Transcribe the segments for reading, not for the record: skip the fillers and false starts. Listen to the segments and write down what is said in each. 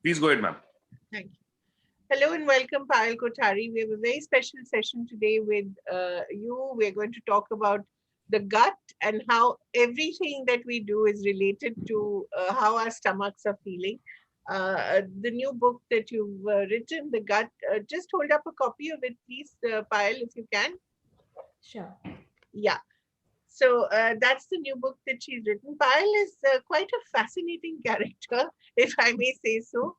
Please go ahead, ma'am. Thank you. Hello and welcome, Payal Kothari. We have a very special session today with you. We're going to talk about the gut and how everything that we do is related to how our stomachs are feeling. The new book that you've written, The Gut, just hold up a copy of it, please, Payal, if you can. Sure. Yeah. So that's the new book that she's written. Payal is quite a fascinating character, if I may say so.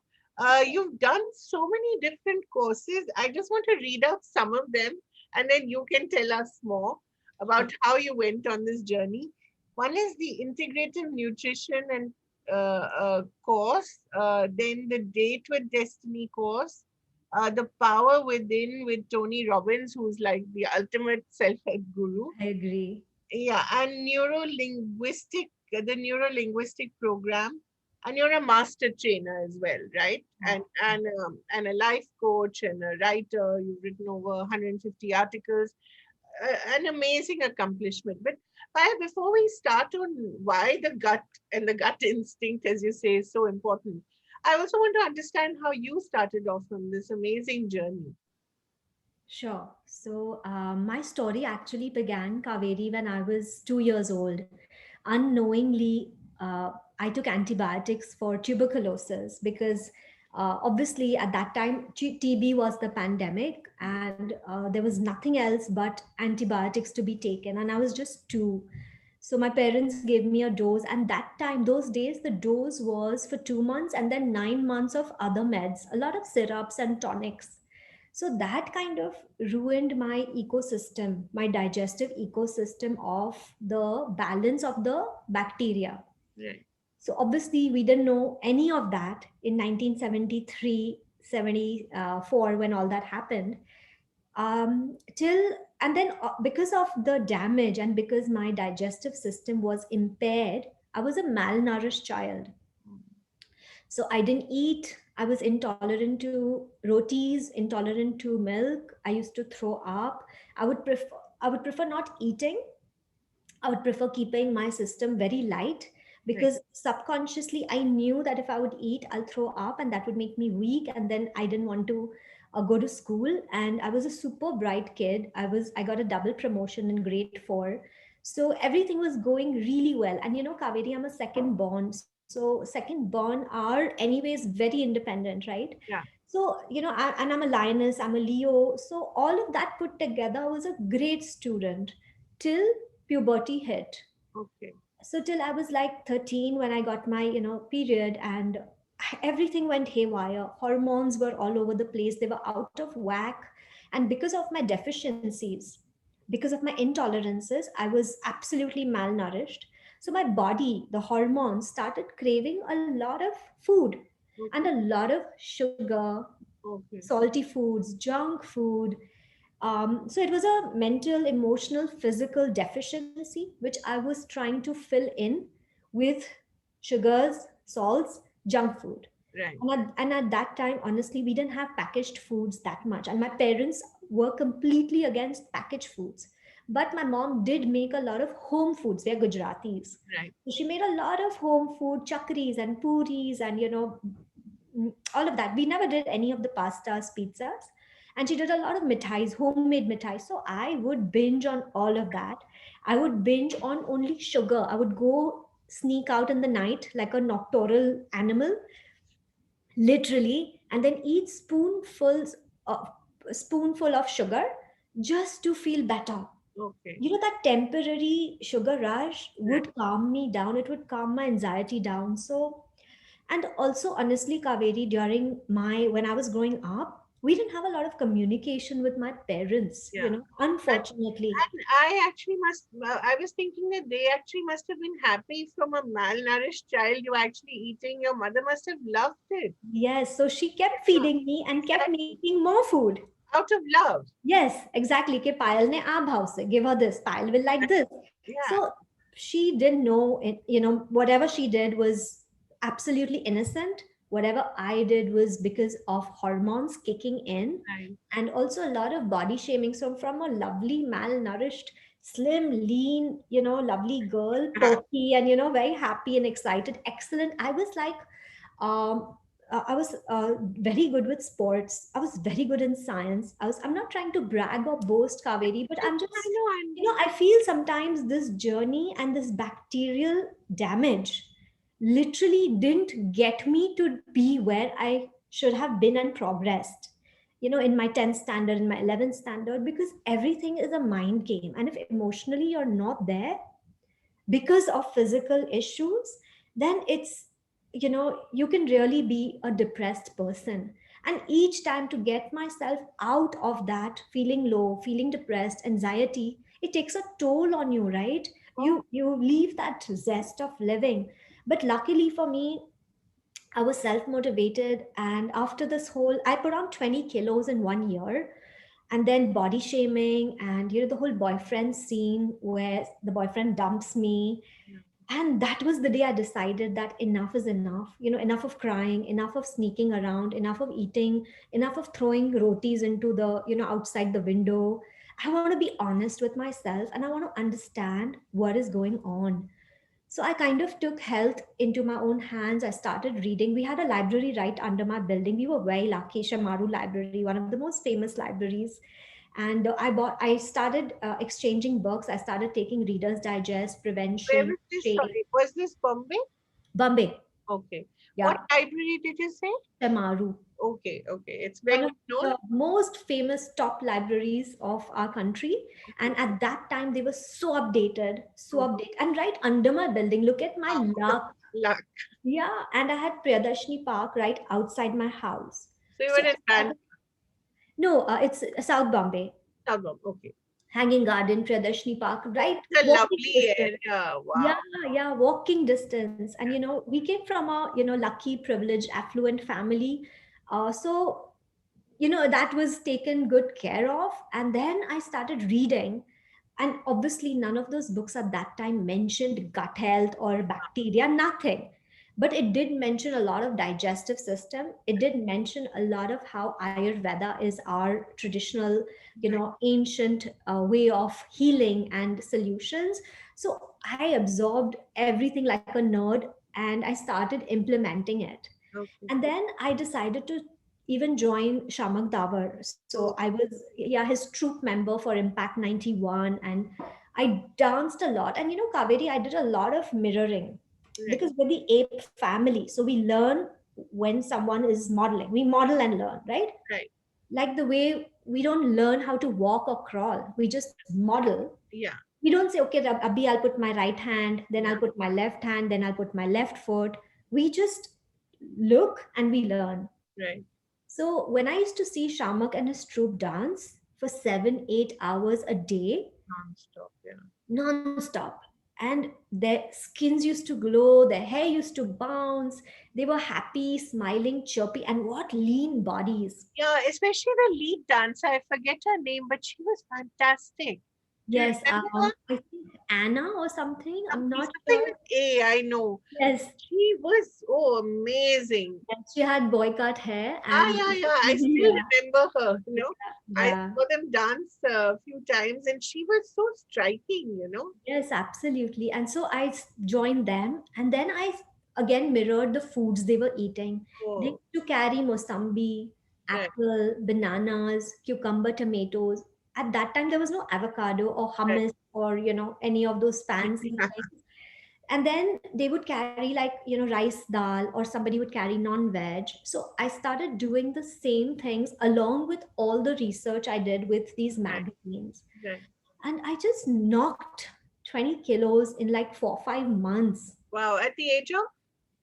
You've done so many different courses. I just want to read out some of them and then you can tell us more about how you went on this journey. One is the Integrative Nutrition and course, then the Date with Destiny course, The Power Within with Tony Robbins, who's like the ultimate self-help guru. I agree. Yeah, and the Neuro-Linguistic Program, and you're a master trainer as well, right? And a life coach and a writer. You've written over 150 articles. An amazing accomplishment. But before we start on why the gut and the gut instinct, as you say, is so important, I also want to understand how you started off on this amazing journey. Sure. So, my story actually began, Kaveri, when I was 2 years old. Unknowingly, I took antibiotics for tuberculosis because obviously at that time TB was the pandemic and there was nothing else but antibiotics to be taken. And I was just two. So my parents gave me a dose, and that time, those days, the dose was for 2 months and then 9 months of other meds, a lot of syrups and tonics. So that kind of ruined my ecosystem, my digestive ecosystem of the balance of the bacteria. Right. So obviously, we didn't know any of that in 1973, 74 when all that happened. Till and then because of the damage and because my digestive system was impaired, I was a malnourished child. So I didn't eat. I was intolerant to rotis, intolerant to milk. I used to throw up. I would prefer not eating. I would prefer keeping my system very light Right. because subconsciously I knew that if I would eat, I'll throw up and that would make me weak. And then I didn't want to go to school. And I was a super bright kid. I got a double promotion in grade 4. So everything was going really well. And you know, Kaveri, I'm a second born. So second born are anyways very independent, right? Yeah. So, and I'm a lioness, I'm a Leo. So all of that put together, I was a great student till puberty hit. Okay. So till I was like 13 when I got my, period, and everything went haywire. Hormones were all over the place. They were out of whack. And because of my deficiencies, because of my intolerances, I was absolutely malnourished. So my body, the hormones started craving a lot of food and a Okay. lot of sugar, Okay. salty foods, junk food. So it was a mental, emotional, physical deficiency, which I was trying to fill in with sugars, salts, junk food. Right. And at that time, honestly, we didn't have packaged foods that much. And my parents were completely against packaged foods. But my mom did make a lot of home foods. They're Gujaratis. Right. So she made a lot of home food, chakris and puris and, all of that. We never did any of the pastas, pizzas. And she did a lot of mithais, homemade mithais. So I would binge on all of that. I would binge on only sugar. I would go sneak out in the night like a nocturnal animal, literally, and then eat of spoonful of sugar just to feel better. Okay. That temporary sugar rush Right. would calm me down. It would calm my anxiety down. So, and also, honestly, Kaveri, during when I was growing up, we didn't have a lot of communication with my parents, Yeah. And, unfortunately. and I actually I was thinking that they actually must have been happy from a malnourished child you actually eating. Your mother must have loved it. Yes, so she kept Yeah, feeding me and kept exactly. making more food. Out of love. Yes, exactly. Ke Payal ne aap bhav se, give her this. Payal will like this. Yeah. So she didn't know it, whatever she did was absolutely innocent. Whatever I did was because of hormones kicking in Right. and also a lot of body shaming. So from a lovely, malnourished, slim, lean, lovely girl, perky and, very happy and excited, excellent. I was like, um, I was very good with sports. I was very good in science. I'm not trying to brag or boast, Kaveri, but I'm I just, know, I I feel sometimes this journey and this bacterial damage literally didn't get me to be where I should have been and progressed. In my 10th standard, in my 11th standard, because everything is a mind game. And if emotionally you're not there, because of physical issues, then it's, you can really be a depressed person. And each time to get myself out of that feeling low, feeling depressed, anxiety, it takes a toll on you, right? know. You leave that zest of living. But luckily for me, I was self motivated, and after this whole, I put on 20 kilos in 1 year. And then body shaming, and the whole boyfriend scene where the boyfriend dumps me. Oh, And that was the day I decided that enough is enough. Enough of crying, enough of sneaking around, enough of eating, enough of throwing rotis into the, outside the window. I want to be honest with myself, and I want to understand what is going on. So I kind of took health into my own hands. I started reading. We had a library right under my building. We were very lucky. Shamaru Library, one of the most famous libraries. And I started exchanging books. I started taking Reader's Digest, where Prevention, was this? Shade, Sorry, was this Bombay? Bombay. Okay. What Yeah, library did you say? Shamaru. Okay, okay. It's One very of known. the most famous top libraries of our country. And Okay. at that time, they were so updated, so Oh, updated. And right under my building, look at my wow. luck. Luck. Yeah, and I had Priyadarshini Park right outside my house. So you So were I in Bandra. started, no, it's South Bombay, Suburb. Okay. Hanging Garden, Priyadarshini Park, Oh, right it's a walking lovely distance. area. Yeah, Wow. yeah, walking distance. And we came from a lucky, privileged, affluent family. So that was taken good care of. And then I started reading, and obviously none of those books at that time mentioned gut health or bacteria, nothing. But it did mention a lot of digestive system. It did mention a lot of how Ayurveda is our traditional, Right. ancient way of healing and solutions. So I absorbed everything like a nerd, and I started implementing it. Okay. And then I decided to even join Shamak Davar. So I Oh, was, yeah, his troop member for Impact 91. And I danced a lot. And Kaveri, I did a lot of mirroring right. because we're the ape family. So we learn when someone is modeling. We model and learn, right? Right. Like the way we don't learn how to walk or crawl, we just model. Yeah. We don't say, okay, Abhi, I'll put my right hand, then I'll Yeah. put my left hand, then I'll put my left foot. We just look and we learn. Right. So when I used to see Shamak and his troupe dance for 7, 8 hours a day, Non-stop. Yeah. non-stop, and their skins used to glow, their hair used to bounce, they were happy, smiling, chirpy, and what lean bodies. Yeah. Especially the lead dancer. I forget her name, but she was fantastic. Do you Yes, remember her? I think Anna or something. I'm Something, not something sure. with A. I know. Yes, She was amazing. yes, she had boy cut hair, Ah, and yeah, yeah. I still yeah, remember her. I yeah. saw them dance a few times, and she was so striking. Yes, absolutely. And so joined them, and then again mirrored the foods they were eating. They Oh, used to carry mosambi, right, apple, bananas, cucumber, tomatoes. At that time, there was no avocado or right. hummus or any of those fancy things. And then they would carry like rice dal, or somebody would carry non-veg. So I started doing the same things along with all the research I did with these Right, magazines, right. and I just knocked 20 kilos in like 4 5 months. Wow, at the age of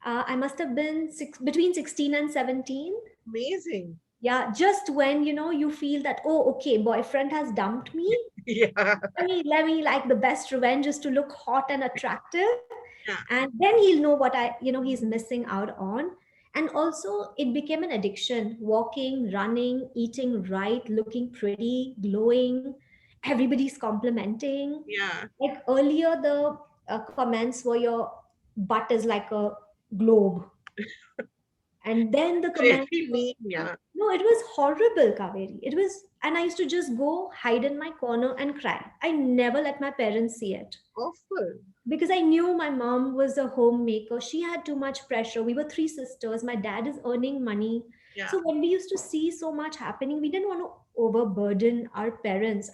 I must have been between 16 and 17. amazing. Yeah, just when you feel that, oh, okay, boyfriend has dumped me. Yeah, Let me like the best revenge is to look hot and attractive, yeah, and then he'll know what he's missing out on. And also it became an addiction: walking, running, eating right, looking pretty, glowing, everybody's complimenting. yeah. Like earlier, the comments were your butt is like a globe. And then the comments Really were, mean, yeah. no, it was horrible, Kaveri. It was, and I used to just go hide in my corner and cry. I never let my parents see it. Awful. because I knew my mom was a homemaker. She had too much pressure. We were three sisters. My dad is earning money. Yeah. So when we used to see so much happening, we didn't want to overburden our parents.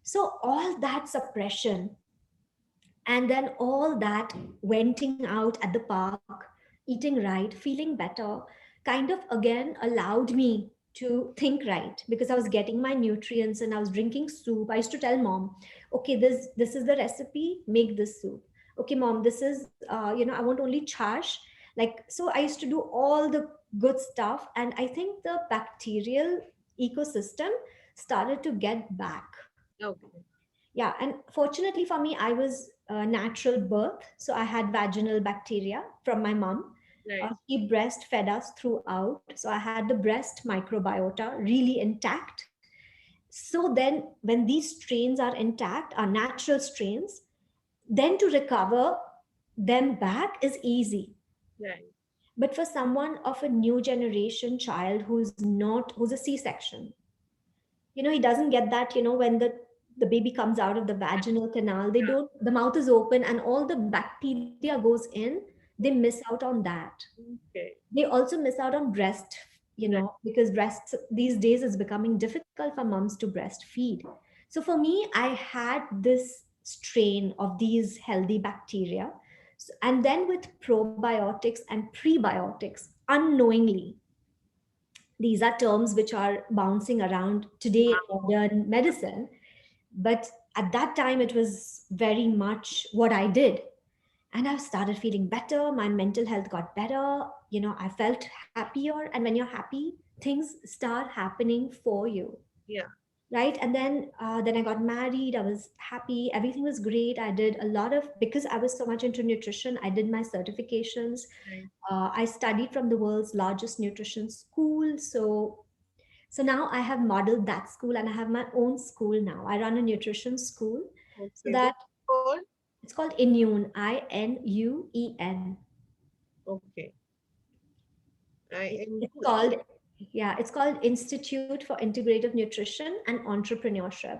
So all that suppression and then all that venting out at the park, eating right, feeling better, kind of again allowed me to think right because I was getting my nutrients and I was drinking soup. I used to tell mom, okay, this is the recipe, make this soup. Okay, mom, this is I want only chash. Like, so I used to do all the good stuff, and I think the bacterial ecosystem started to get back. Okay. Yeah, and fortunately for me, I was natural birth, so I had vaginal bacteria from my mom. Right. She breastfed us throughout, so I had the breast microbiota really intact. So then, when these strains are intact, are natural strains, then to recover them back is easy. Right. But for someone of a new generation child who's a C-section, he doesn't get that, when the baby comes out of the vaginal canal, they Yeah. don't the mouth is open and all the bacteria goes in. They miss out on that. Okay. They also miss out on breast, Right. because breasts these days is becoming difficult for moms to breastfeed. So for me, I had this strain of these healthy bacteria. And then with probiotics and prebiotics, unknowingly, these are terms which are bouncing around today in Wow. modern medicine, but at that time it was very much what I did. And I started feeling better, my mental health got better, I felt happier. And when you're happy, things start happening for you, Yeah. right? And then I got married, I was happy, everything was great. I did a lot of, because I was so much into nutrition, I did my certifications. Right. I studied from the world's largest nutrition school. So now I have modeled that school and I have my own school now. I run a nutrition school. So Okay. that What's it called? it's called Inune, Inuen. Okay. I N It's U E. called, yeah, it's called Institute for Integrative Nutrition and Entrepreneurship.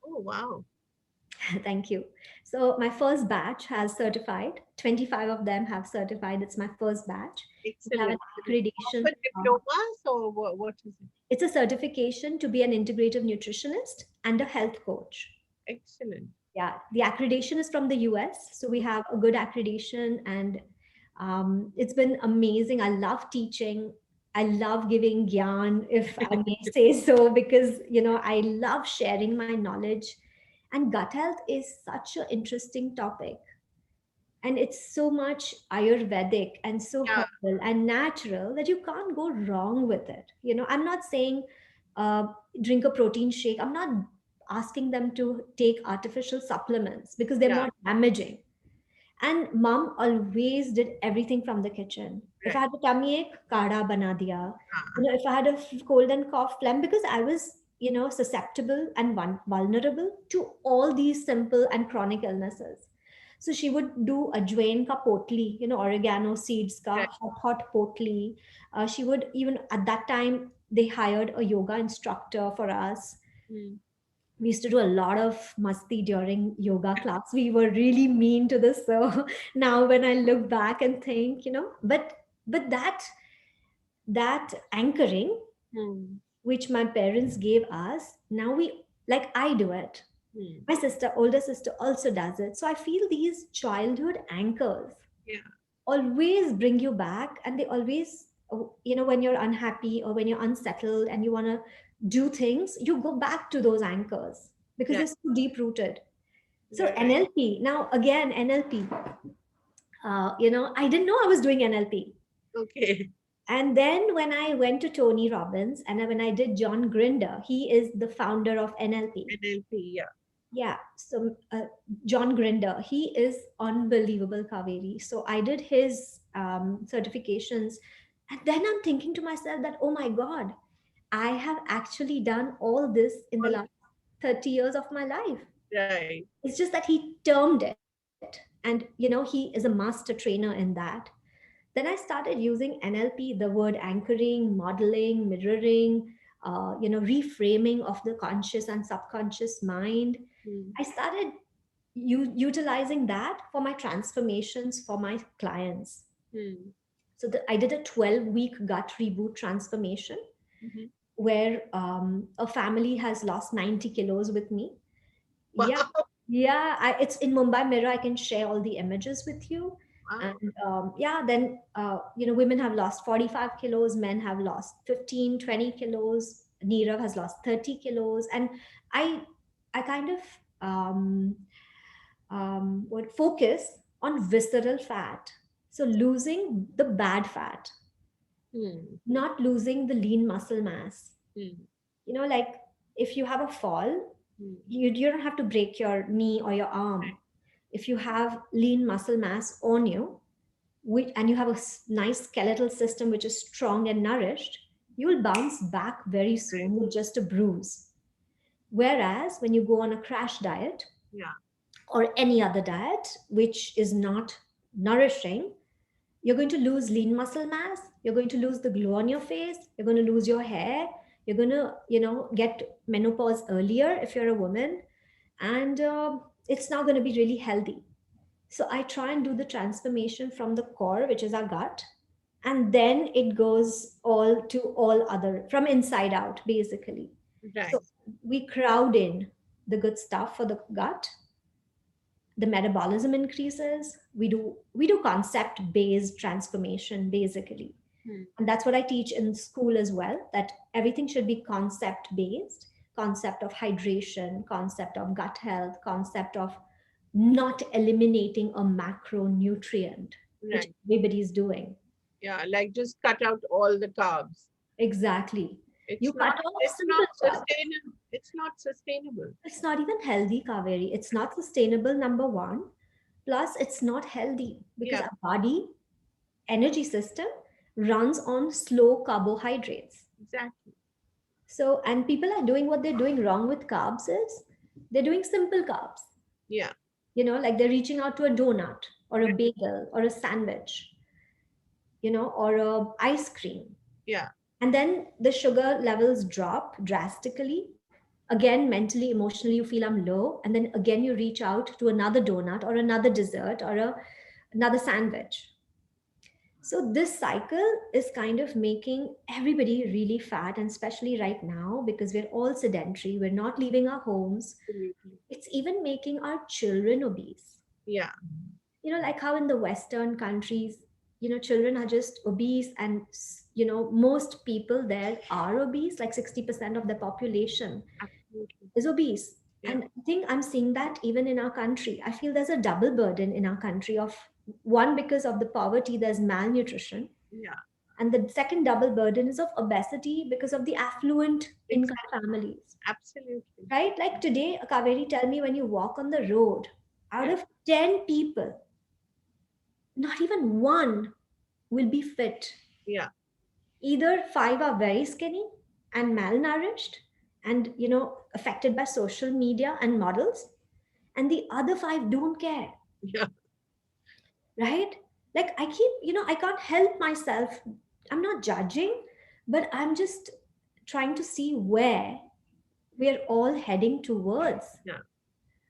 Oh, wow. Thank you. So my first batch has certified. 25 of them have certified. It's my first batch. We have an Excellent. Do you accreditation. offer diplomas or what is it? It's a certification to be an integrative nutritionist and a health coach. Excellent. Yeah, the accreditation is from the US, so we have a good accreditation, and it's been amazing. I love teaching. I love giving gyan, if I may say so, because I love sharing my knowledge. And gut health is such an interesting topic, and it's so much ayurvedic and so Yeah. herbal and natural that you can't go wrong with it. I'm not saying uh, drink a protein shake. I'm not asking them to take artificial supplements because they're Yeah. more damaging. And mom always did everything from the kitchen. If I Right. had a tummy ache, kada bana diya. Ah, If I had a cold and cough, phlegm, because I was susceptible and vulnerable to all these simple and chronic illnesses. So she would do ajwain ka potli, oregano seeds ka right. hot potli. She would, even at that time, they hired a yoga instructor for us. Mm. We used to do a lot of masti during yoga class. We were really mean to the sir. Now when I look back and think, but that anchoring Mm. which my parents gave us, now we, like, I do it. Mm. My sister, older sister, also does it. So I feel these childhood anchors Yeah. always bring you back, and they always, when you're unhappy or when you're unsettled and you want to do things, you go back to those anchors because Right. they're so deep rooted. So Right. NLP, now again, NLP, I didn't know I was doing NLP. Okay. And then when I went to Tony Robbins and when I did John Grinder, he is the founder of NLP. NLP. Yeah. Yeah, so John Grinder, he is unbelievable, Kaveri. So I did his certifications, and then I'm thinking to myself that, oh my God, I have actually done all this in the All last 30 years of my life. right. It's just that he termed it, and he is a master trainer in that. Then I started using NLP, the word anchoring, modeling, mirroring, reframing of the conscious and subconscious mind. Mm. I started, utilizing that for my transformations for my clients. Hmm. So I did a 12-week gut reboot transformation Mhm. where a family has lost 90 kilos with me. Wow. Yeah, yeah. It's in Mumbai Mirror. I can share all the images with you. And Wow. yeah, then, women have lost 45 kilos, men have lost 15, 20 kilos. Nirav has lost 30 kilos. And I, I kind of would focus on visceral fat. So losing the bad fat, Hmm. not losing the lean muscle mass. Hmm. Like if you have a fall, Hmm. you don't have to break your knee or your arm. If you have lean muscle mass on you, and you have a nice skeletal system which is strong and nourished, you will bounce back very Right. soon with just a bruise. Whereas when you go on a crash diet Yeah. or any other diet which is not nourishing, you're going to lose lean muscle mass, you're going to lose the glow on your face, you're going to lose your hair, you're going to get menopause earlier if you're a woman, and it's not going to be really healthy. So I try and do the transformation from the core, which is our gut, and then it goes all to all other from inside out basically. Right. So we crowd in the good stuff for the gut, the metabolism increases. We do concept based transformation basically, Hmm. and that's what I teach in school as well, that everything should be concept based. Concept of hydration, concept of gut health, concept of not eliminating a macronutrient, which Right. everybody's doing. Yeah. Like just cut out all the carbs. Exactly. You It's not. cut off It's not simple stuff. sustainable. It's not sustainable. It's not even healthy, Kaveri. It's not sustainable, number one. Plus, it's not healthy because Yeah. our body energy system runs on slow carbohydrates. Exactly. So, and people are doing what they're doing wrong with carbs is they're doing simple carbs. Yeah. Like they're reaching out to a donut or a Right. bagel or a sandwich, or a ice cream. Yeah. And then the sugar levels drop drastically. Again, mentally, emotionally, you feel I'm low. And then again, you reach out to another donut or another dessert or another sandwich. So this cycle is kind of making everybody really fat, and especially right now because we're all sedentary, we're not leaving our homes. Absolutely. It's even making our children obese. Yeah. Like how in the Western countries, children are just obese, and most people there are obese, like 60% of the population Absolutely. is obese. Yeah. And I think I'm seeing that even in our country. I feel there's a double burden in our country of one, because of the poverty, there's malnutrition. Yeah. And the second double burden is of obesity because of the affluent income Exactly. families. Absolutely. Right? Like today, Kaveri, tell me, when you walk on the road, out Yeah. of 10 people, not even one will be fit. Yeah. Either five are very skinny and malnourished and, affected by social media and models, and the other five don't care, Yeah. right? Like I keep, I can't help myself. I'm not judging, but I'm just trying to see where we're all heading towards, Yeah.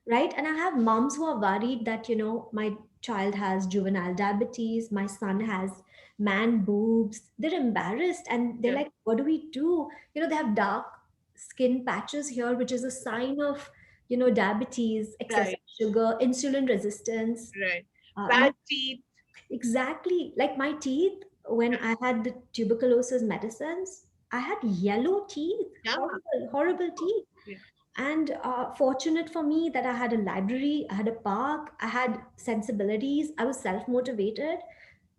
right? And I have moms who are worried that, my child has juvenile diabetes, my son has man boobs. They're embarrassed and they're Yeah. like, what do we do? They have dark skin patches here, which is a sign of, diabetes, excessive Right. sugar, insulin resistance. Right. My Bad teeth. Exactly. Like my teeth, when I had the tuberculosis medicines, I had yellow teeth, Yeah. horrible, horrible teeth. Yeah. And fortunate for me that I had a library, I had a park, I had sensibilities, I was self motivated.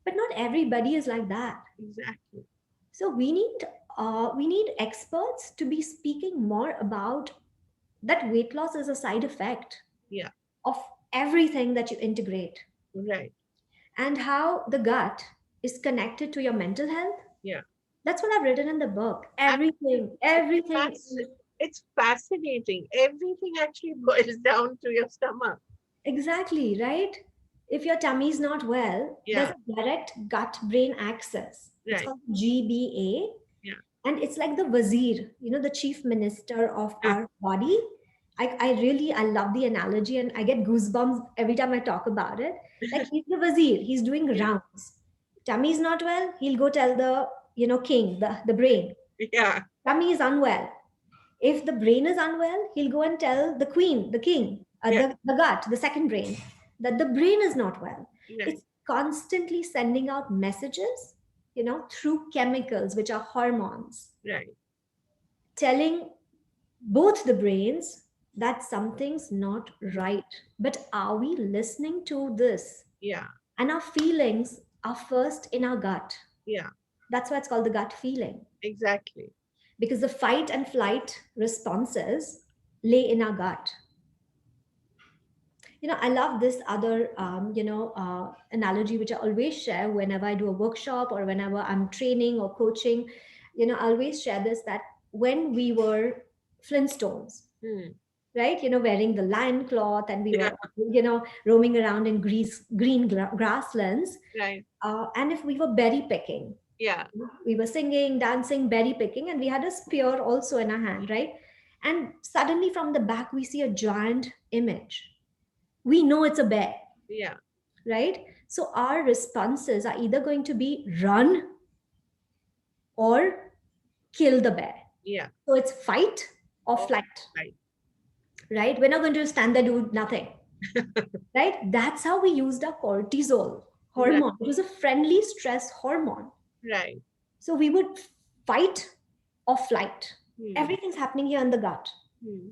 But not everybody is like that. Exactly. So we need experts to be speaking more about that weight loss is a side effect Yeah. of everything that you integrate, Right. and how the gut is connected to your mental health. Yeah. That's what I've written in the book. Absolutely. Everything, everything Fasc- it's fascinating. Everything actually boils down to your stomach. exactly, right? If your tummy is not well, there's Yeah. a direct gut brain axis. It's Right. called GBA, Yeah. and it's like the wazir, the chief minister of Ah, our body. I love the analogy, and I get goosebumps every time I talk about it. Like, he's the vizier, he's doing Yeah. rounds. Tummy's not well, he'll go tell the, king, the brain. Yeah. Tummy is unwell. If the brain is unwell, he'll go and tell the queen, the king, Yeah. the gut, the second brain, that the brain is not well. Right. It's constantly sending out messages, through chemicals, which are hormones, Right. telling both the brains that something's not right. But are we listening to this? Yeah. And our feelings are first in our gut. Yeah. That's why it's called the gut feeling, Exactly. because the fight and flight responses lay in our gut. I love this other analogy, which I always share whenever I do a workshop or whenever I'm training or coaching. I always share this, that when we were Flintstones, Hmm. right, wearing the lion cloth, and we Yeah. were roaming around in green grasslands, Right. and if we were berry picking, Yeah. we were singing, dancing, berry picking, and we had a spear also in our hand, right? And suddenly from the back we see a giant image. We know it's a bear, Yeah. right? So our responses are either going to be run or kill the bear. Yeah. So it's fight or Oh, flight, right. right? We're not going to stand there, do nothing, right? That's how we used our cortisol Right. hormone. It was a friendly stress hormone. Right. So we would fight or flight. Hmm. Everything's happening here in the gut. Hmm.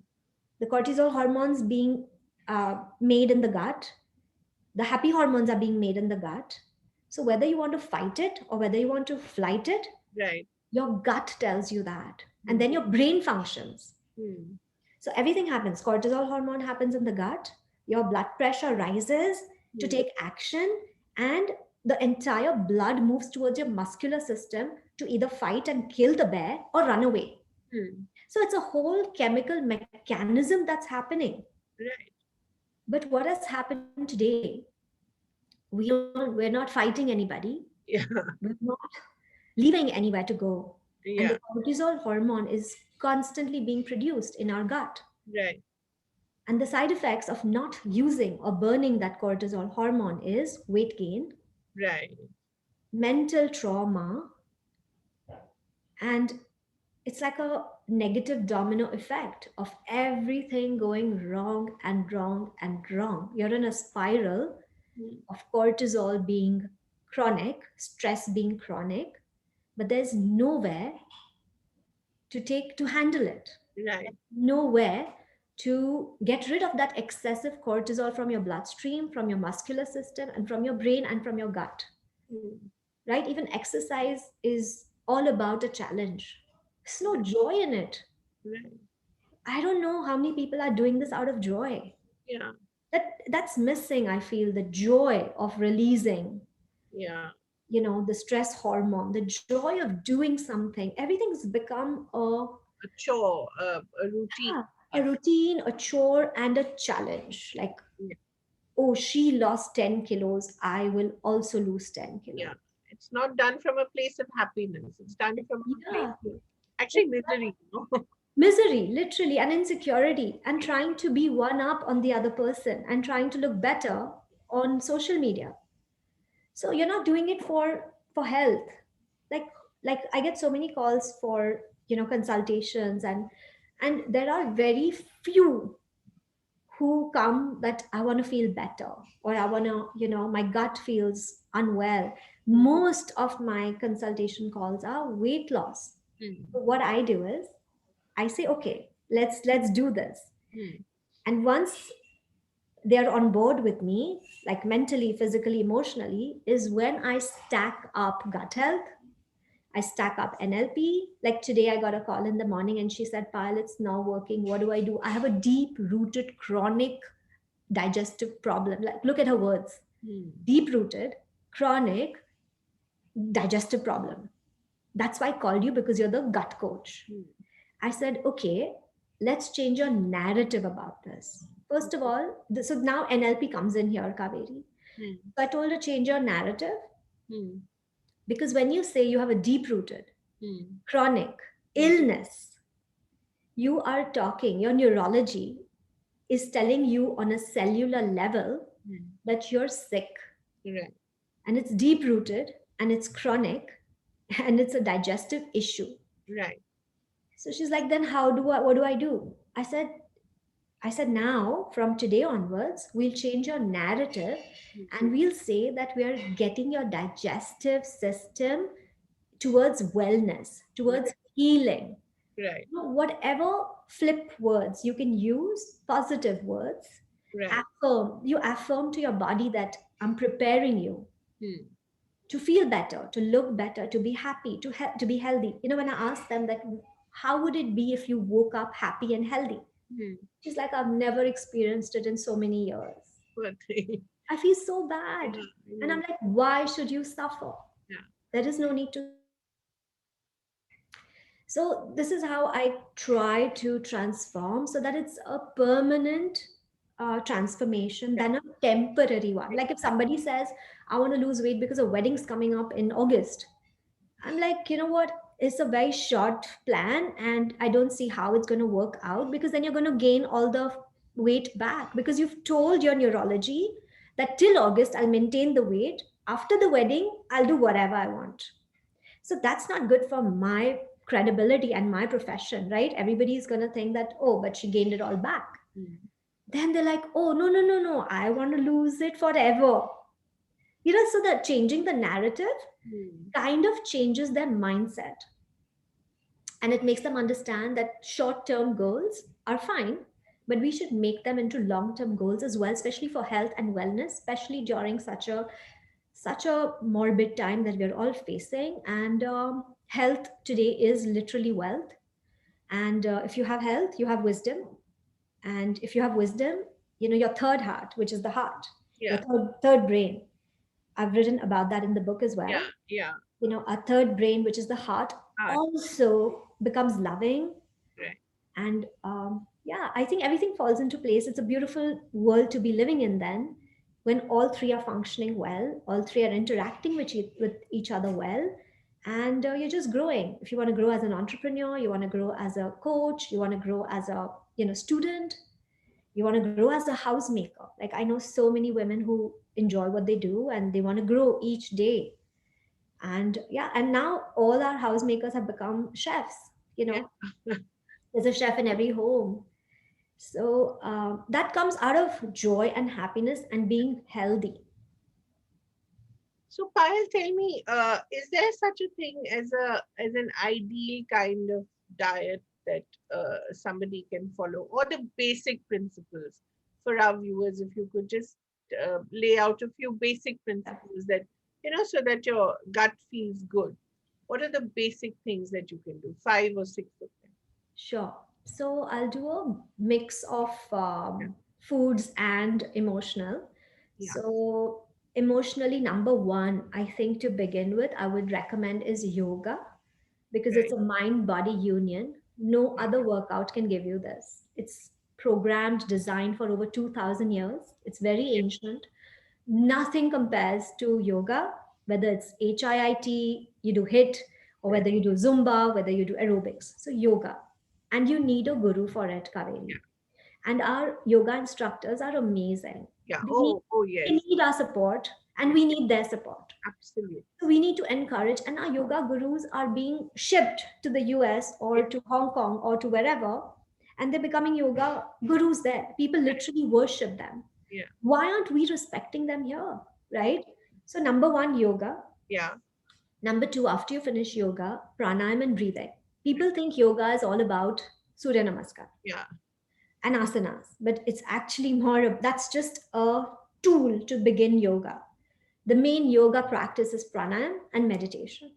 The cortisol hormones being made in the gut, the happy hormones are being made in the gut. So whether you want to fight it or whether you want to flight it, Right. your gut tells you that. And Hmm. then your brain functions. Hmm. So everything happens. Cortisol hormone happens in the gut. Your blood pressure rises to Hmm. take action, and the entire blood moves towards your muscular system to either fight and kill the bear or run away. Hmm. So it's a whole chemical mechanism that's happening. Right. But what has happened today, we're not fighting anybody. Yeah. We're not leaving anywhere to go. And Yeah. the cortisol hormone is constantly being produced in our gut. Right. And the side effects of not using or burning that cortisol hormone is weight gain, Right. mental trauma, and it's like a negative domino effect of everything going wrong and wrong and wrong. You're in a spiral Hmm. of cortisol being chronic, stress being chronic, but there's nowhere to handle it. Right. Nowhere to get rid of that excessive cortisol from your bloodstream, from your muscular system, and from your brain and from your gut. Hmm. Right? Even exercise is all about a challenge. There's no joy in it. Right. I don't know how many people are doing this out of joy. Yeah. That's missing, I feel, the joy of releasing, Yeah. the stress hormone, the joy of doing something. Everything's become A chore, a routine. yeah, a Yeah. routine, a chore, and a challenge. Like, Yeah. oh, she lost 10 kilos, I will also lose 10 Yeah. kilos. It's not done from a place of happiness. It's done from a place Yeah, of actually it's misery. misery, literally, and insecurity, and trying to be one up on the other person and trying to look better on social media. So you're not doing it for health. Like like I get so many calls for consultations, and there are very few who come that I want to feel better, or I want to, my gut feels unwell. Most of my consultation calls are weight loss. Hmm. So what I do is I say, okay, let's do this. Hmm. And once they're on board with me, like mentally, physically, emotionally, is when I stack up gut health. I stack up NLP. Like today, I got a call in the morning and she said, Payal, it's not working. What do I do? I have a deep rooted chronic digestive problem. Like, look at her words: Hmm. deep rooted, chronic digestive problem. That's why I called you, because you're the gut coach. Hmm. I said, okay, let's change your narrative about this. First of all, so now NLP comes in here, Kaveri. Hmm. So I told her, change your narrative, Hmm. because when you say you have a deep rooted, Hmm. chronic Hmm. illness, you are talking, your neurology is telling you on a cellular level Hmm. that you're sick, Right. and it's deep rooted and it's chronic and it's a digestive issue. Right. So she's like, then what do I do? I said, now from today onwards, we'll change your narrative Hmm. and we'll say that we are getting your digestive system towards wellness, towards healing. Right. Whatever flip words you can use, positive words, Right. you affirm to your body that I'm preparing you Hmm. to feel better, to look better, to be happy, to be healthy. When I asked them that, how would it be if you woke up happy and healthy? Hmm. She's like, I've never experienced it in so many years. Poor thing. I feel so bad. Yeah, I And I'm know. like, why should you suffer? Yeah. There is no need to suffer. So, this is how I try to transform so that it's a permanent transformation Yeah. than a temporary one. Like if somebody says, I want to lose weight because a wedding's coming up in August, I'm like, you know what? It's a very short plan, and I don't see how it's going to work out, because then you're going to gain all the weight back because you've told your neurology that till August I'll maintain the weight. After the wedding, I'll do whatever I want. So that's not good for my credibility and my profession, right? Everybody's going to think that, oh, but she gained it all back. Hmm. Then they're like, oh, no, no, no, no, I want to lose it forever. So that changing the narrative Hmm. kind of changes their mindset, and it makes them understand that short term goals are fine, but we should make them into long term goals as well, especially for health and wellness, especially during such a morbid time that we're all facing. And health today is literally wealth. And if you have health, you have wisdom. And if you have wisdom, your third heart, which is the heart, your Yeah. third brain, I've written about that in the book as Yeah. well. Yeah. Our third brain, which is the heart, Art. also becomes loving. Right. And yeah, I think everything falls into place. It's a beautiful world to be living in then, when all three are functioning well, all three are interacting with each other well, and you're just growing. If you want to grow as an entrepreneur, you want to grow as a coach, you want to grow as a student, you want to grow as a housemaker. Like, I know so many women who enjoy what they do and they want to grow each day. And yeah, and now all our housemakers have become chefs. Yeah. There's a chef in every home. So that comes out of joy and happiness and being healthy. So, Payal, tell me, is there such a thing as an ideal kind of diet that somebody can follow, or the basic principles for our viewers? If you could just lay out a few basic principles that so that your gut feels good. What are the basic things that you can do? Five or six of them. Sure. So I'll do a mix of Yeah. foods and emotional. Yeah. So, emotionally, number one, I think to begin with, I would recommend is yoga, because it's Right. a mind body union. No Yeah. other workout can give you this. It's programmed, designed for over 2000 years. It's very Yeah. ancient. Nothing compares to yoga, whether it's HIIT, you do HIT, or Right. whether you do Zumba, whether you do aerobics. So, yoga. And you need a guru for it, Kaveri. Yeah. And our yoga instructors are amazing. Yeah. They need, Oh. Oh. they Yes. need our support, and Yeah. we need their support. Absolutely. So we need to encourage, and our yoga gurus are being shipped to the US Yeah. or to Hong Kong or to wherever, and they're becoming yoga gurus there. People Right. literally worship them. Yeah. Why aren't we respecting them here? Right? So, number one, yoga. Yeah. Number two, after you finish yoga, pranayam and breathing. People think yoga is all about Surya Namaskar Yeah. and asanas, but it's actually more of that's just a tool to begin yoga. The main yoga practice is pranayam and meditation.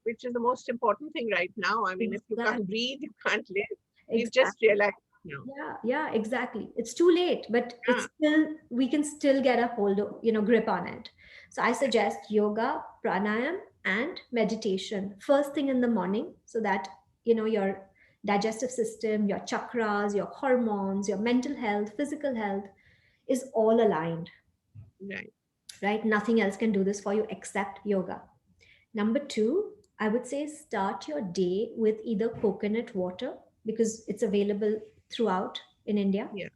Which is the most important thing right now. I mean, if you can't Exactly. breathe, you can't live. We've just Exactly. realized now. Yeah, exactly. It's too late, but Yeah. we can still get a hold of, grip on it. So I suggest yoga, pranayam, and meditation first thing in the morning, so that, your digestive system, your chakras, your hormones, your mental health, physical health is all aligned, Right. right? Nothing else can do this for you except yoga. Number two, I would say start your day with either coconut water, because it's available throughout in India, Yeah.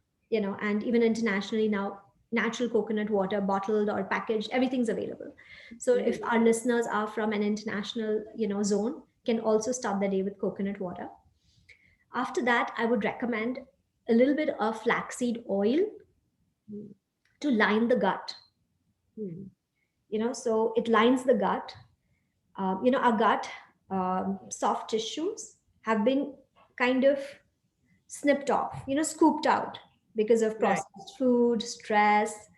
and even internationally now, natural coconut water, bottled or packaged, everything's available. So if Mhm. our listeners are from an international, zone, can also start the day with coconut water. After that, I would recommend a little bit of flaxseed oil Mm. to line the gut. Mm. So it lines the gut. Our gut, soft tissues have been kind of snipped off, scooped out because of Right. processed food, stress,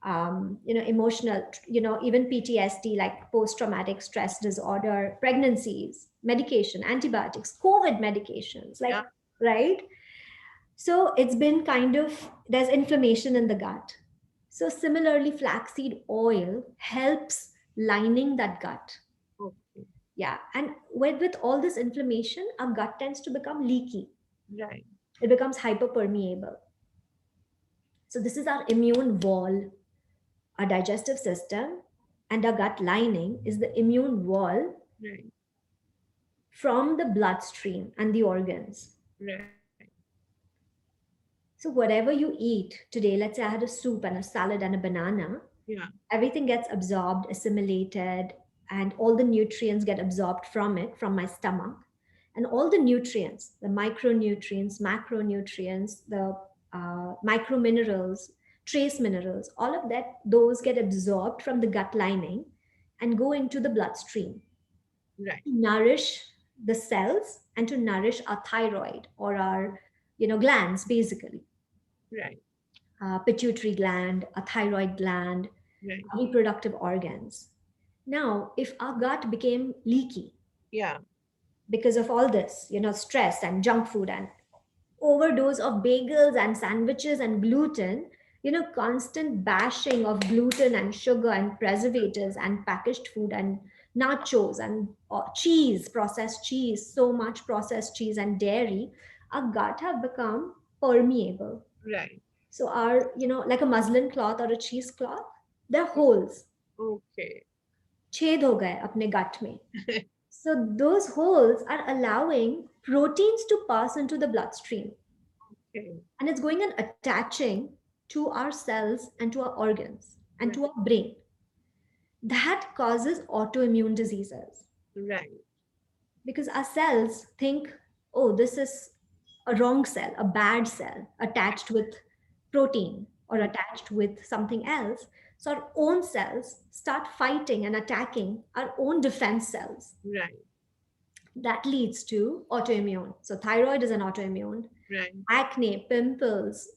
emotional, even PTSD, like post-traumatic stress disorder, pregnancies, medication, antibiotics, COVID medications, like, Yeah. right? So it's been kind of, there's inflammation in the gut. So similarly, flaxseed oil helps lining that gut. Okay. Yeah. And with all this inflammation, our gut tends to become leaky. Right. It becomes hyperpermeable. So this is our immune wall. Our digestive system and our gut lining is the immune wall Right. from the bloodstream and the organs. Right. So whatever you eat today, let's say I had a soup and a salad and a banana, Yeah. everything gets absorbed, assimilated, and all the nutrients get absorbed from it, from my stomach. And all the nutrients, the micronutrients, macronutrients, the microminerals, trace minerals, all of that, those get absorbed from the gut lining and go into the bloodstream Right. to nourish the cells and to nourish our thyroid or our, glands, basically. Right. Pituitary gland, a thyroid gland, Right. reproductive organs. Now, if our gut became leaky Yeah. because of all this, stress and junk food and overdose of bagels and sandwiches and gluten, constant bashing of gluten and sugar and preservatives and packaged food and nachos and cheese, processed cheese, so much processed cheese and dairy, our gut have become permeable. Right. So our, like a muslin cloth or a cheesecloth, there are holes, Okay. छेद हो गए अपने gut में. So those holes are allowing proteins to pass into the bloodstream, Okay. and it's going and attaching to our cells and to our organs and Right. to our brain. That causes autoimmune diseases Right. because our cells think, oh, this is a wrong cell, a bad cell attached with protein or Mm. attached with something else. So our own cells start fighting and attacking our own defense cells. Right. That leads to autoimmune. So thyroid is an autoimmune, Right. acne, pimples,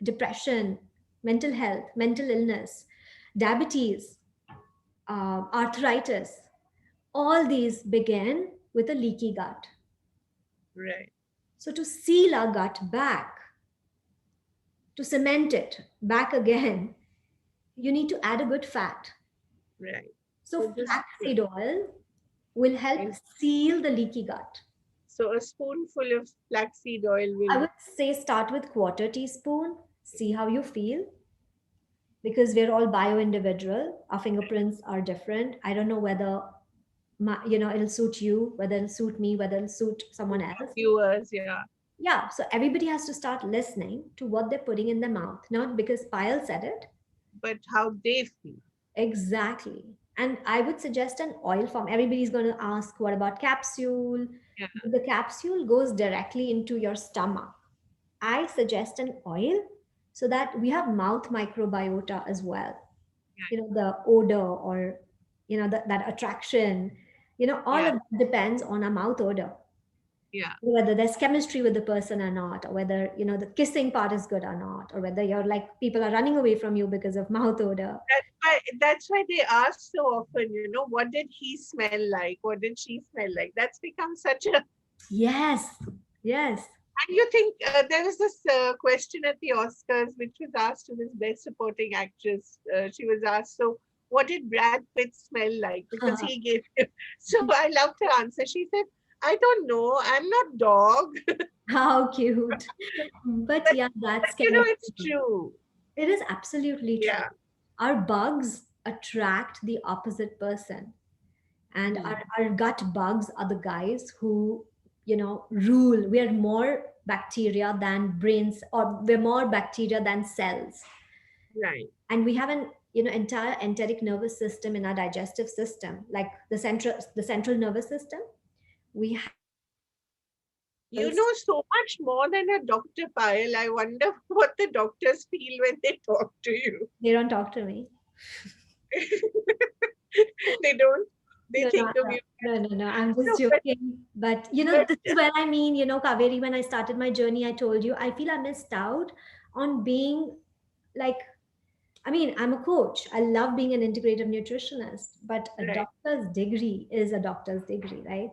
depression, mental health, mental illness, diabetes, arthritis. All these begin with a leaky gut. Right. So to seal our gut back, to cement it back again, you need to add a good fat. Right. So So just flaxseed oil will help okay. seal the leaky gut. So a spoonful of flaxseed oil I will. would say start with quarter teaspoon, see how you feel, because we're all bio individual. Our fingerprints are different. I don't know whether it'll suit you, whether it'll suit me, whether it'll suit someone else. Viewers, yeah. Yeah, so everybody has to start listening to what they're putting in their mouth, not because Payal said it. But how they feel. Exactly. And I would suggest an oil form. Everybody's going to ask, what about capsule? Yeah. The capsule goes directly into your stomach. I suggest an oil so that we have mouth microbiota as well. The odor or, that attraction, all Yeah. of that depends on our mouth odor. Yeah. Whether there's chemistry with the person or not, or whether, the kissing part is good or not, or whether you're like people are running away from you because of mouth odor. That's why they ask so often, what did he smell like? What did she smell like? That's become such a. Yes, yes. And you think there was this question at the Oscars, which was asked to this Best Supporting Actress. She was asked, so what did Brad Pitt smell like? Because he gave him. So I loved her answer. She said, I don't know. I'm not dog. How cute. But yeah, But that's kind of it's true. it is absolutely true. Yeah. Our bugs attract the opposite person. And Mm. our gut bugs are the guys who, rule. We are more bacteria than brains, or we're more bacteria than cells. Right. And we have an entire enteric nervous system in our digestive system, like the central nervous system. We have You cells. know so much more than a doctor, Payal. I wonder what the doctors feel when they talk to you. They don't talk to me. They don't. They No, no, think of no, you. no, no, no. I'm just No, but, joking. But but this is where I mean, Kaveri, when I started my journey, I told you, I feel I missed out on being like, I mean, I'm a coach. I love being an integrative nutritionist, but a right. doctor's degree is a doctor's degree, right?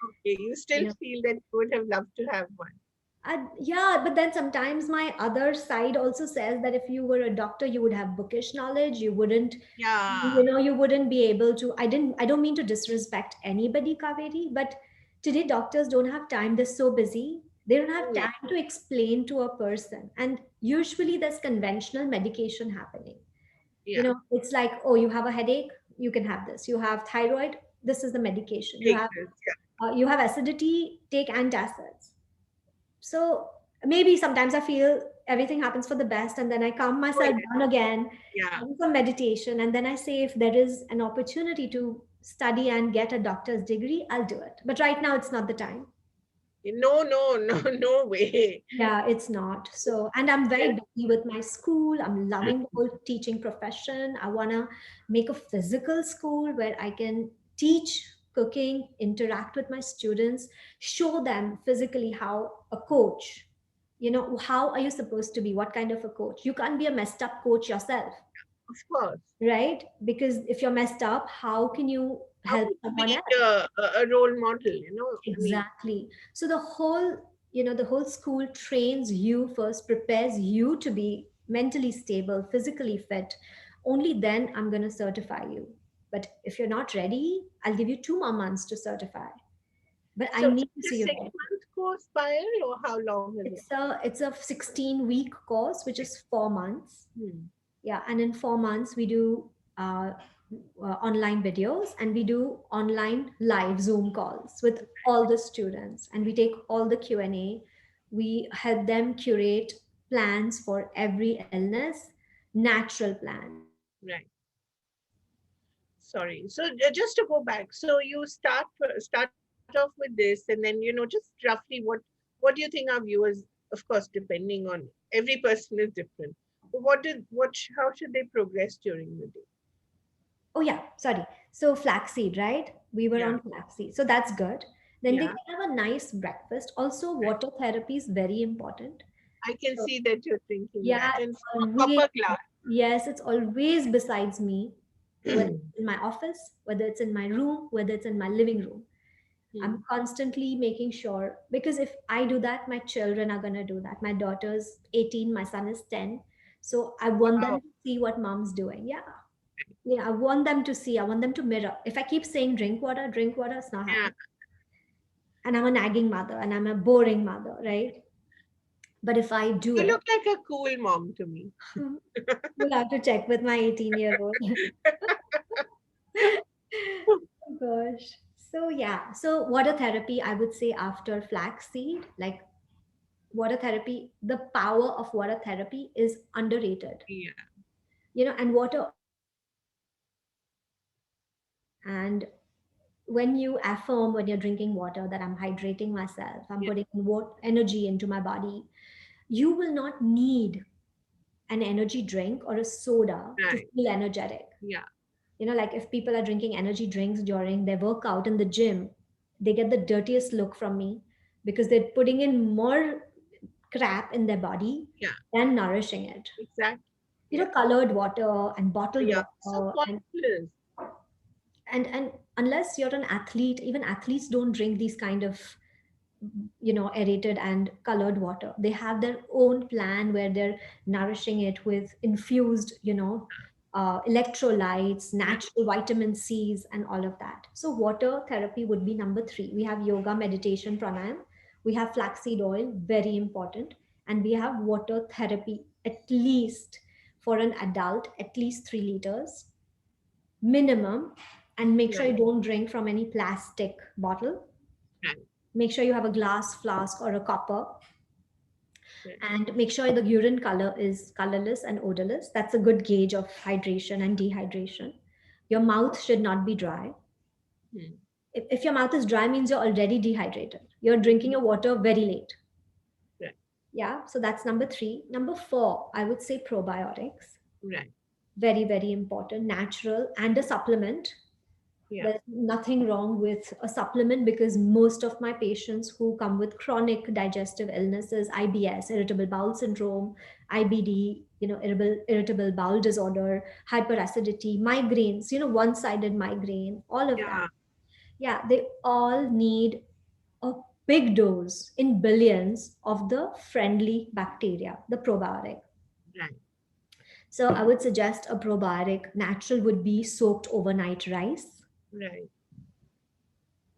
Okay. You You still know, feel that you would have loved to have one. yeah, but then sometimes my other side also says that if you were a doctor, you would have bookish knowledge. You wouldn't, Yeah. you wouldn't be able to. I don't mean to disrespect anybody, Kaveri, but today doctors don't have time. They're so busy. They don't have Mm, time to explain to a person. And usually there's conventional medication happening. yeah. It's like, oh, you have a headache, you can have this. You have thyroid, this is the medication. Take this. Yeah. You have acidity, take antacids. So maybe sometimes I feel everything happens for the best, and then I calm Oh, myself yes. down again, Yeah. do some meditation, and then I say if there is an opportunity to study and get a doctor's degree, I'll do it. But right now, it's not the time. No, no, no, no way. Yeah, it's not. So, and I'm very Yes. busy with my school. I'm loving the whole teaching profession. I want to make a physical school where I can teach cooking, interact with my students, show them physically how a coach, how are you supposed to be? What kind of a coach? You can't be a messed up coach yourself, Of course. right? Because if you're messed up, how can you How help can you someone be else? a role model? I mean, Exactly. So the whole school trains you first, prepares you to be mentally stable, physically fit. Only then I'm going to certify you. But if you're not ready, I'll give you 2 more months to certify. But I so need to it's a see you six ready. month course, Payal, or how long is it? It's a 16-week course, which is 4 months. Hmm. Yeah, and in 4 months we do online videos, and we do online live Zoom calls with all the students, and we take all the Q&A. We help them curate plans for every illness, natural plans. Right. Sorry. So just to go back, so you start off with this, and then just roughly what do you think our viewers, of course, depending on every person is different. But how should they progress during the day? Oh yeah, sorry. So flaxseed, right? We were Yeah. on flaxseed, so that's good. Then they Yeah. can have a nice breakfast. Also, Right. water therapy is very important. I can So see that you're drinking yeah, that, and it's from a always, copper glass. yes, it's always besides me, whether it's in my office, whether it's in my room, whether it's in my living room. I'm Hmm. constantly making sure, because if I do that, my children are going to do that. My daughter's 18, my son is 10. So I want them Wow. to see what mom's doing. Yeah. I want them to see, I want them to mirror. If I keep saying drink water, it's not Yeah. happening. And I'm a nagging mother and I'm a boring mother, right? But if I do You it, look like a cool mom to me. we'll have to check with my 18-year-old. Gosh. So yeah. So water therapy, I would say after flaxseed, like water therapy, the power of water therapy is underrated. Yeah. And water also and when you affirm when you're drinking water that I'm hydrating myself, I'm Yeah. putting what energy into my body, you will not need an energy drink or a soda to Right. feel energetic. Yeah. Like if people are drinking energy drinks during their workout in the gym, they get the dirtiest look from me because they're putting in more crap in their body Yeah. than nourishing it. Exactly. Yeah. Colored water and bottled Yeah. So water, pointless. and unless you're an athlete, even athletes don't drink these kind of aerated and colored water. They have their own plan where they're nourishing it with infused electrolytes, Yeah. natural vitamin C's, and all of that. So water therapy would be number 3. We have yoga, meditation, pranayam. We have flaxseed oil, very important. And we have water therapy, at least for an adult, at least 3 liters minimum. And make sure Right. you don't drink from any plastic bottle. Right. Make sure you have a glass flask or a copper. Right. And make sure the urine color is colorless and odorless. That's a good gauge of hydration and dehydration. Your mouth should not be dry. Hmm. If your mouth is dry, means you're already dehydrated. You're drinking your water very late. Right. Yeah, so that's number 3. Number 4, I would say probiotics. Right. Very, very important, natural, and a supplement. Yeah. There's nothing wrong with a supplement, because most of my patients who come with chronic digestive illnesses, IBS, irritable bowel syndrome, IBD, irritable bowel disorder, hyperacidity, migraines, one-sided migraine, all of that. Yeah. Yeah, they all need a big dose in billions of the friendly bacteria, the probiotic. Right. So I would suggest a probiotic natural would be soaked overnight rice, Right.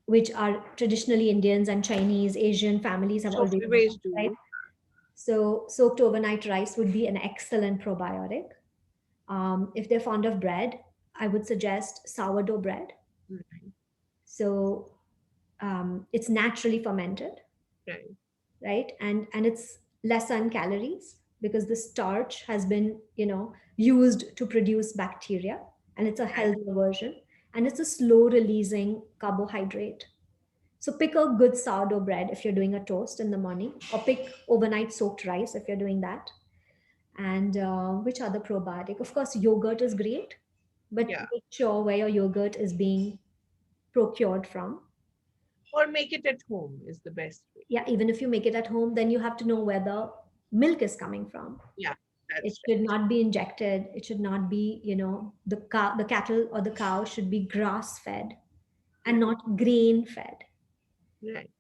which are traditionally Indians and Chinese, Asian families have So already always done, right? do. So soaked overnight rice would be an excellent probiotic. If they're fond of bread, I would suggest sourdough bread. Right. So it's naturally fermented, Right. right? And it's less on calories, because the starch has been used to produce bacteria, and it's a Right. healthier version, and it's a slow releasing carbohydrate. So pick a good sourdough bread if you're doing a toast in the morning, or pick overnight soaked rice if you're doing that. And which other probiotic? Of course, yogurt is great, but Yeah. make sure where your yogurt is being procured from. Or make it at home is the best way. Yeah, even if you make it at home, then you have to know where the milk is coming from. Yeah. It That's should right. not be injected. It should not be, the cattle or the cow should be grass fed and Right. not grain fed. Right.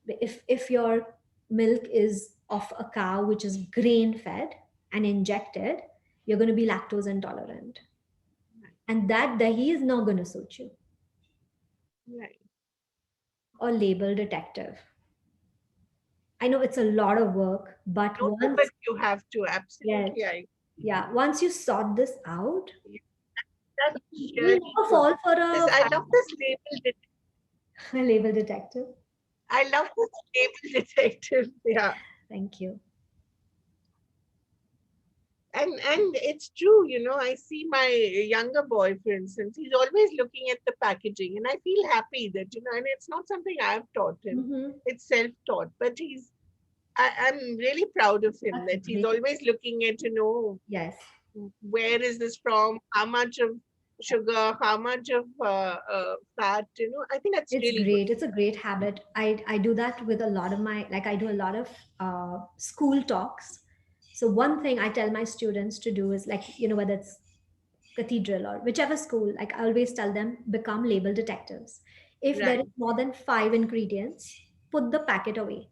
If your milk is of a cow which is grain fed and injected, you're going to be lactose intolerant, Right. and that dahi is not going to suit you. Right. Or label detective. I know it's a lot of work, but No, but once, you have to yes, absolutely. I yeah, once you sort this out, agree. That's you'll really never good. fall for This a I love this label. label detective. I love this label detective. Yeah. Thank you. And it's true, I see my younger boy, for instance, he's always looking at the packaging, and I feel happy that, and it's not something I've taught him, Hmm. it's self-taught, but I'm really proud of him That's that he's great. always looking at, Yes, where is this from, how much of sugar, how much of fat, I think that's it's really good. great. It's a great habit. I do that with a lot of my, like, I do a lot of school talks. So one thing I tell my students to do is, like, whether it's cathedral or whichever school, like, I always tell them, become label detectives. If there is Right. more than 5 ingredients, put the packet away.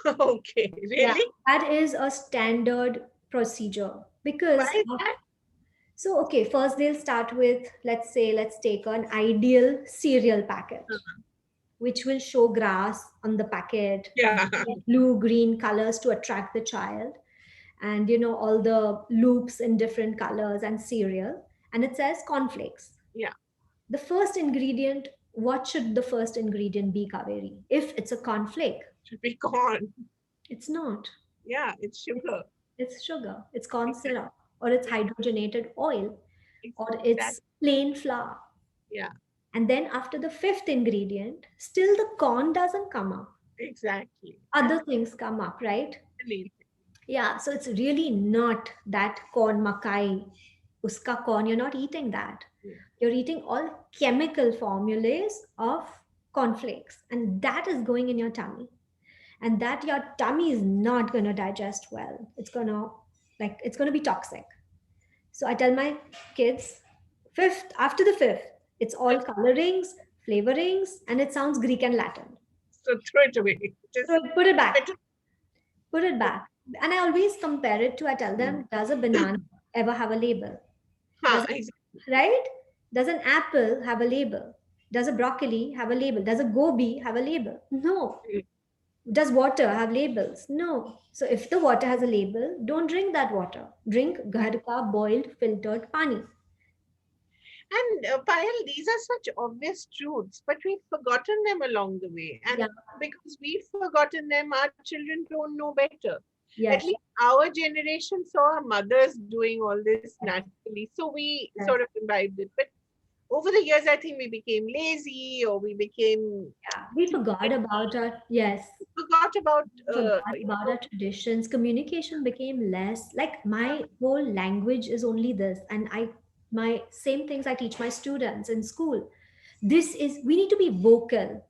Okay, Yeah, really? that is a standard procedure, Why because is that? so okay, first they'll start with, let's say, let's take an ideal cereal packet, which will show grass on the packet, Yeah. blue, green colors to attract the child, and all the loops in different colors and cereal, and it says cornflakes. Yeah, The first ingredient, what should the first ingredient be, Kaveri? If it's a cornflake, should be corn. it's not. Yeah, it's sugar. It's sugar, it's corn Exactly. syrup, or it's hydrogenated oil, or That, it's plain flour. yeah, And then after the fifth ingredient, still the corn doesn't come up. exactly. Other things come up, right? Absolutely. Yeah, so it's really not that corn makai, uska corn, you're not eating that. Yeah. You're eating all chemical formulas of cornflakes, and that is going in your tummy. And that your tummy is not going to digest well. It's going to be toxic. So I tell my kids, fifth, after the fifth, it's all colorings, flavorings, and it sounds Greek and Latin. So throw it away. Just Put it back, better. put it back. And I always compare it to, I tell them, does a banana ever have a label? Huh, Does right? Does an apple have a label? Does a broccoli have a label? Does a gobi have a label? No. exactly. Does water have labels? No. So if the water has a label, don't drink that water. Drink ghar ka boiled filtered pani. And Payal, these are such obvious truths, but we've forgotten them along the way. Yeah. And because we've forgotten them, our children don't know better. At Yes, least our generation saw our mothers doing all this yes, naturally. So we sort yes. of imbibed it. But over the years, I think we became lazy or we became Yeah, we forgot about our, yes, forgot about, forgot about our traditions. Communication became less. Like my whole language is only this, and my same things I teach my students in school. This is, we need to be vocal.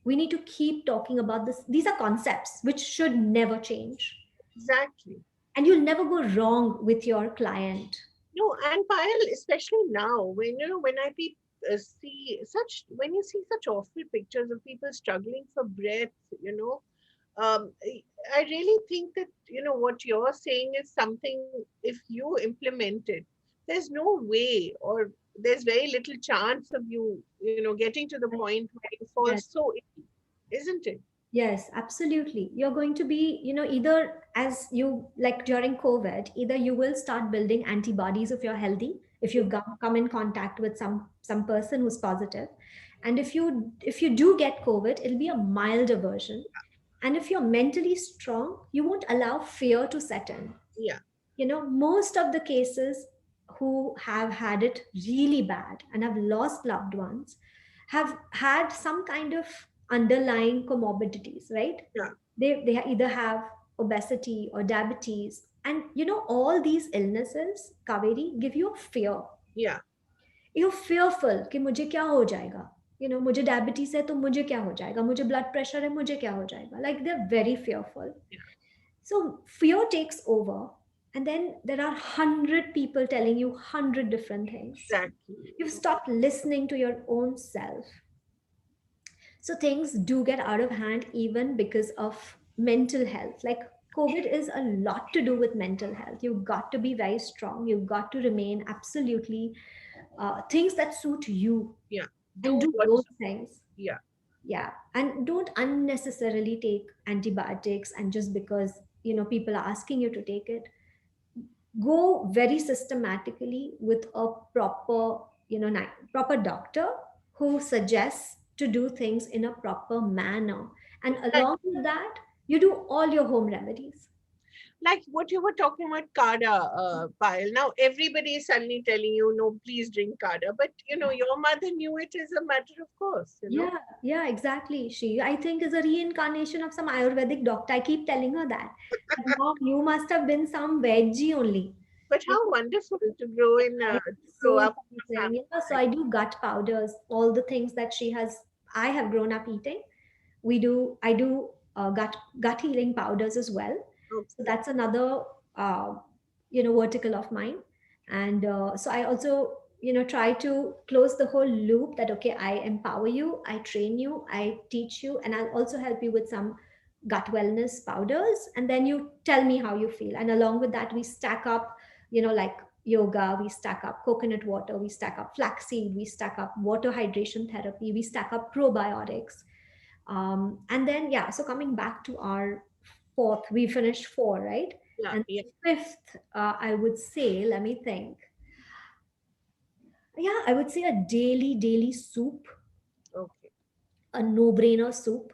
We need to keep talking about this. These are concepts which should never change, exactly. and you'll never go wrong with your client. No, and Payal, especially now, when when see such, when you see such awful pictures of people struggling for breath, I really think that what you're saying is something. If you implement it, there's no way, or there's very little chance of you getting to the point where you fall Yes. so ill, isn't it? Yes, absolutely. You're going to be, either as you like during COVID, either you will start building antibodies if you're healthy, if you've come in contact with some person who's positive, and if you do get COVID, it'll be a milder version. And if you're mentally strong, you won't allow fear to set in. Yeah, Most of the cases who have had it really bad and have lost loved ones have had some kind of underlying comorbidities, right? yeah, They either have obesity or diabetes. And all these illnesses, Kaveri, give you a fear. yeah, You're fearful कि मुझे क्या हो जाएगा, मुझे diabetes है तो मुझे क्या हो जाएगा, मुझे ब्लड प्रेशर है मुझे क्या हो जाएगा, like they're very fearful. yeah, So fear takes over, and then there are 100 people telling you 100 different things. exactly. You've stopped listening to your own self. So things do get out of hand even because of mental health. Like COVID is a lot to do with mental health. You've got to be very strong. You've got to remain absolutely things that suit you, Yeah, and do do those what's things. yeah, Yeah, and don't unnecessarily take antibiotics, and just because people are asking you to take it, go very systematically with a proper proper doctor who suggests to do things in a proper manner, and along exactly. with that you do all your home remedies. Like what you were talking about kada, Payal. Now everybody is suddenly telling you, no, please drink kada. But your mother knew it as a matter of course. Yeah, yeah, exactly. She, I think, is a reincarnation of some Ayurvedic doctor. I keep telling her that. But mom, you must have been some veggie only. But how wonderful to grow to grow So up in a amazing. family Yeah, so like I do gut powders, all the things that I have grown up eating. I do gut healing powders as well. that. So that's another, uh, vertical of mine. And so I also, try to close the whole loop that, okay, I empower you, I train you, I teach you, and I'll also help you with some gut wellness powders. And then you tell me how you feel. And along with that, we stack up, like yoga, we stack up coconut water, we stack up flaxseed, we stack up water hydration therapy, we stack up probiotics. And then, yeah, so coming back to our fourth, we finished four, right? Yeah, And yeah. fifth, I would say, let me think. Yeah, I would say a daily soup, Okay, a no-brainer soup.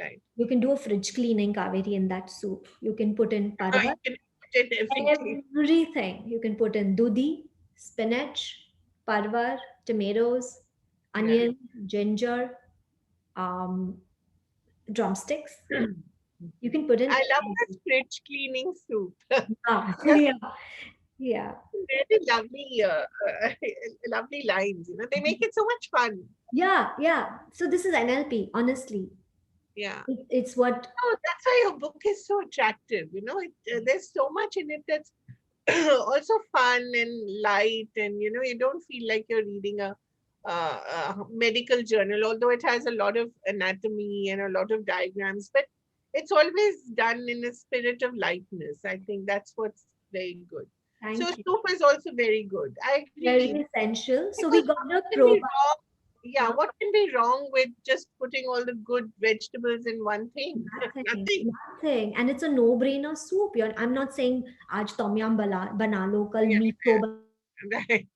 right. You can do a fridge cleaning, Kaveri, in that soup. You can put in I parvat, can put in everything. everything. You can put in dudi, spinach, parvar, tomatoes, Right. onion, ginger, um, drumsticks. You can put in I love that everything. fridge cleaning soup. Yeah, yeah, yeah, Really lovely, lovely lines. They make it so much fun. yeah, yeah. So this is NLP, honestly. Yeah. It's what, Oh, that's why your book is so attractive. There's so much in it that's also fun and light, and you don't feel like you're reading a medical journal, although it has a lot of anatomy and a lot of diagrams. But it's always done in a spirit of lightness. I think that's what's very good. So thank you. soup is also very good. I Very agree, essential. So because we got what a can be probe. wrong? Yeah, Huh? what can be wrong with just putting all the good vegetables in one thing? Nothing, Nothing. nothing. And it's a no-brainer soup. I'm not saying, "Aaj tom yum bana lo, kal Yeah, meat bana lo." right.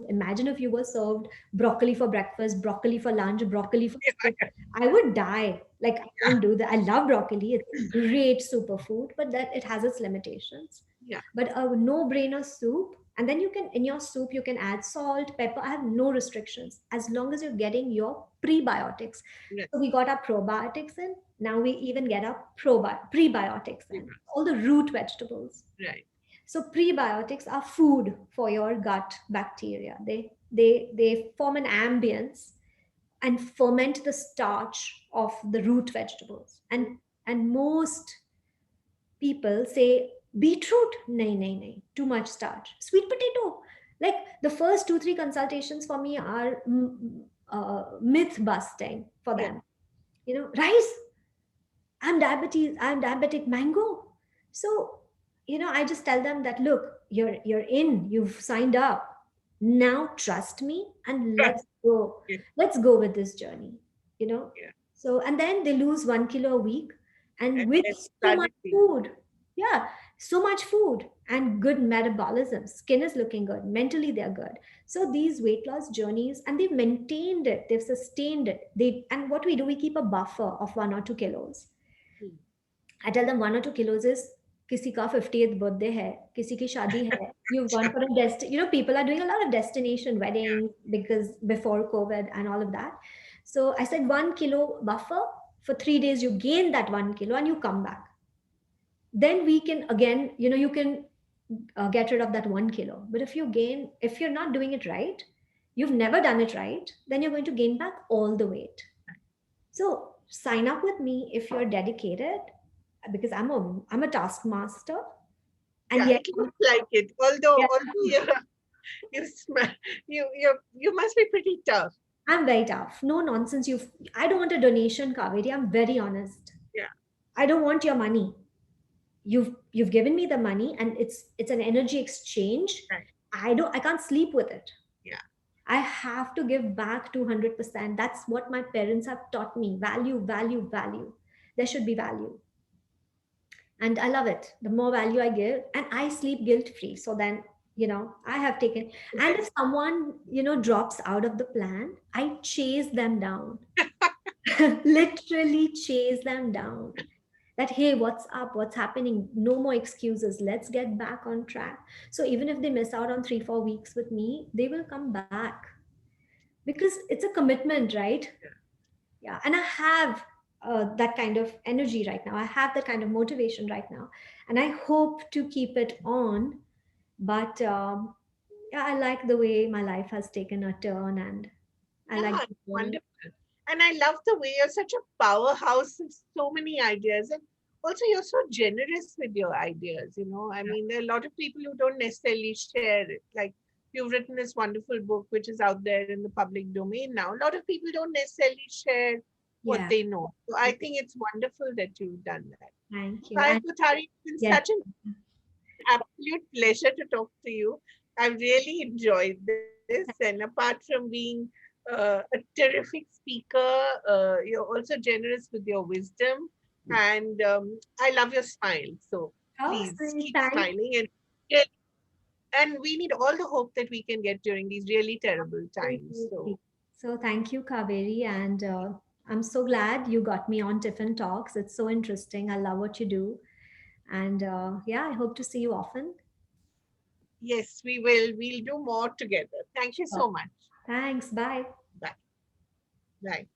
Imagine if you were served broccoli for breakfast, broccoli for lunch, broccoli for Yeah. soup. I would die. Like, I won't do that. I love broccoli. It's a great superfood, but that it has its limitations. Yeah. But a no-brainer soup, and then you can, in your soup, you can add salt, pepper. I have no restrictions as long as you're getting your prebiotics. Yes. So we got our probiotics in. Now we even get our prebiotics in. Right. All the root vegetables. Right. So prebiotics are food for your gut bacteria. They form an ambience and ferment the starch of the root vegetables. And most people say beetroot, nahi nahi nahi, too much starch. Sweet potato, like the first 2 3 consultations for me are myth busting for Yeah. them. Rice, I'm diabetic, mango. So, I just tell them that, look, you're in, you've signed up. Now trust me and Right. let's go. Yeah. Let's go with this journey, you know. Yeah. So, and then they lose 1 kilo a week, and And with then so much suddenly, food. Yeah, so much food and good metabolism. Skin is looking good. Mentally, they're good. So these weight loss journeys, and they've maintained it, they've sustained it. And what we do, we keep a buffer of 1 or 2 kilos. hmm, I tell them 1 or 2 kilos is किसी का 50th birthday है, किसी की शादी है. You've gone for a people are doing a lot of destination weddings because before COVID and all of that. So I said 1 kilo buffer for 3 days. You gain that 1 kilo and you come back. Then we can again, you can get rid of that 1 kilo. But if you're not doing it right, you've never done it right, then you're going to gain back all the weight. So sign up with me if you're dedicated, because I'm a taskmaster, and yeah, yet, it looks like it. Although, yeah, you smell, you must be pretty tough. I'm very tough. No nonsense. I don't want a donation, Kaveri. I'm very honest. Yeah. I don't want your money. You've given me the money, and it's an energy exchange. Right. I can't sleep with it. Yeah. I have to give back 200%. That's what my parents have taught me. Value, value, value. There should be value. And I love it. The more value I give, and I sleep guilt free. So then, I have taken. And if someone, drops out of the plan, I chase them down. Literally chase them down. That, hey, what's up? What's happening? No more excuses. Let's get back on track. So even if they miss out on 3 4 weeks with me, they will come back because it's a commitment, right? Yeah, and I have that kind of energy right now. I have that kind of motivation right now, and I hope to keep it on. But yeah, I like the way my life has taken a turn, and I like Yeah, the it's journey. wonderful. And I love the way you're such a powerhouse of so many ideas. And also, you're so generous with your ideas. I mean, there are a lot of people who don't necessarily share it. Like, you've written this wonderful book, which is out there in the public domain now. A lot of people don't necessarily share what Yeah, they know. So I think it's wonderful that you've done that. thank you. Hi, And Kothari. It's been yes, such an absolute pleasure to talk to you. I've really enjoyed this. And apart from being a terrific speaker, you're also generous with your wisdom. And I love your smile. So oh, please sweet, keep thank smiling. And we need all the hope that we can get during these really terrible times. you. So, So thank you, Kaveri, and I'm so glad you got me on Tiffin Talks. It's so interesting. I love what you do, and yeah, I hope to see you often. yes, we will. We'll do more together. Thank you Sure. so much. Thanks. Bye. Bye. Bye.